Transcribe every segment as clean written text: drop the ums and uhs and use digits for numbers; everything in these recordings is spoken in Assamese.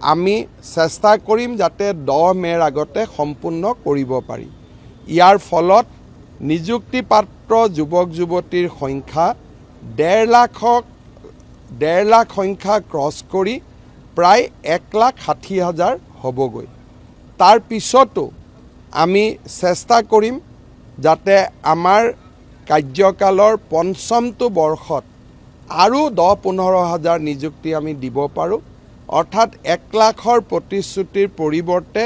আমি চেষ্টা কৰিম যাতে 10 মেৰ আগতে সম্পূৰ্ণ কৰিব পাৰি। ইয়াৰ ফলত নিযুক্তিপ্ৰাপ্ত যুৱক যুৱতীৰ সংখ্যা 1.5 লাখ সংখ্যা ক্ৰছ কৰি প্ৰায় 1,60,000 হ'বগৈ। তাৰ পিছতো আমি চেষ্টা কৰিম যাতে আমাৰ কাৰ্যকালৰ পঞ্চমটো বৰ্ষত আৰু 10-15 হাজাৰ নিযুক্তি আমি দিব পাৰোঁ। অৰ্থাৎ 1 লাখৰ প্ৰতিশ্ৰুতিৰ পৰিৱৰ্তে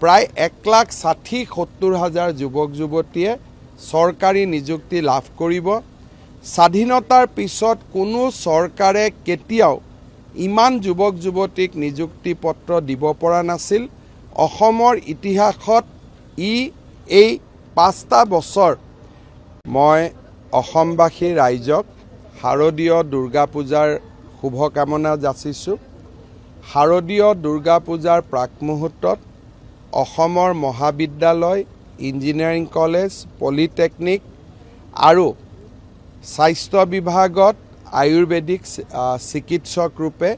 প্ৰায় 1,60,70 হাজাৰ যুৱক যুৱতীয়ে চৰকাৰী নিযুক্তি লাভ কৰিব। স্বাধীনতাৰ পিছত কোনো চৰকাৰে কেতিয়াও ইমান যুৱক যুৱতীক নিযুক্তি পত্ৰ দিব পৰা নাছিল। অসমৰ ইতিহাসত এই 5টা বছৰ মই অসমবাসী ৰাইজক শাৰদীয় দুৰ্গা পূজাৰ শুভকামনা যাচিছোঁ। শাৰদীয় দুৰ্গা পূজাৰ প্ৰাক মুহূৰ্তত অসমৰ মহাবিদ্যালয়, ইঞ্জিনিয়াৰিং কলেজ, পলিটেকনিক আৰু স্বাস্থ্য বিভাগত আয়ুৰ্বেদিক চিকিৎসক ৰূপে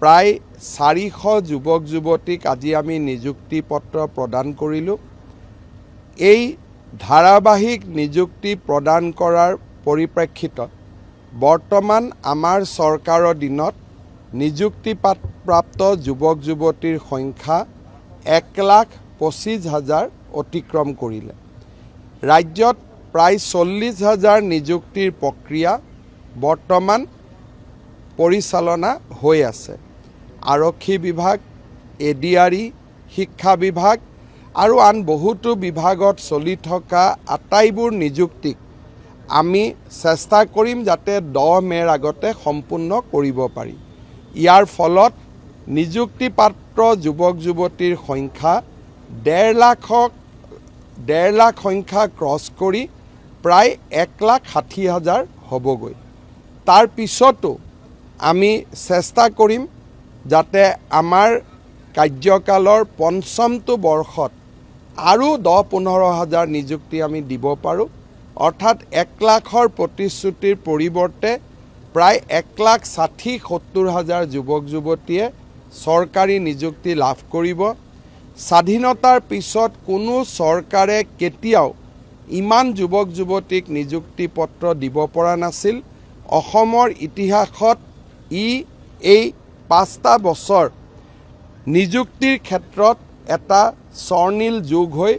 প্ৰায় 400 যুৱক যুৱতীক আজি আমি নিযুক্তি পত্ৰ প্ৰদান কৰিলোঁ। এই ধাৰাবাহিক নিযুক্তি প্ৰদান কৰাৰ পৰিপ্ৰেক্ষিতত বৰ্তমান আমাৰ চৰকাৰৰ দিনত নিযুক্তিপ্ৰাপ্ত যুৱক যুৱতীৰ সংখ্যা 1,25,000 অতিক্ৰম কৰিলে। ৰাজ্যত প্ৰায় 40,000 নিযুক্তিৰ প্ৰক্ৰিয়া বৰ্তমান পৰিচালনা হৈ আছে। আৰক্ষী বিভাগ, এডিআৰই, শিক্ষা বিভাগ আৰু আন বহুতো বিভাগত চলি থকা আটাইবোৰ নিযুক্তিক আমি চেষ্টা কৰিম যাতে 10 মেৰ আগতে সম্পূৰ্ণ কৰিব পাৰি। ইয়াৰ ফলত নিযুক্তিপ্ৰাপ্ত যুৱক যুৱতীৰ সংখ্যা 1.5 লাখ সংখ্যা ক্ৰছ কৰি প্ৰায় 1,60,000 হ'বগৈ। তাৰ পিছতো আমি চেষ্টা কৰিম যাতে আমাৰ কাৰ্যকালৰ পঞ্চমটো বৰ্ষত আৰু 10-15 হাজাৰ নিযুক্তি আমি দিব পাৰোঁ। অৰ্থাৎ 1 লাখৰ প্ৰতিশ্ৰুতিৰ পৰিৱৰ্তে প্ৰায় 1,60,70 হাজাৰ যুৱক যুৱতীয়ে চৰকাৰী নিযুক্তি লাভ কৰিব। স্বাধীনতাৰ পিছত কোনো চৰকাৰে কেতিয়াও ইমান যুৱক যুৱতীক নিযুক্তি পত্ৰ দিব পৰা নাছিল। অসমৰ ইতিহাসত এই 5টা বছৰ নিযুক্তিৰ ক্ষেত্ৰত এটা স্বৰ্ণীল যুগ হৈ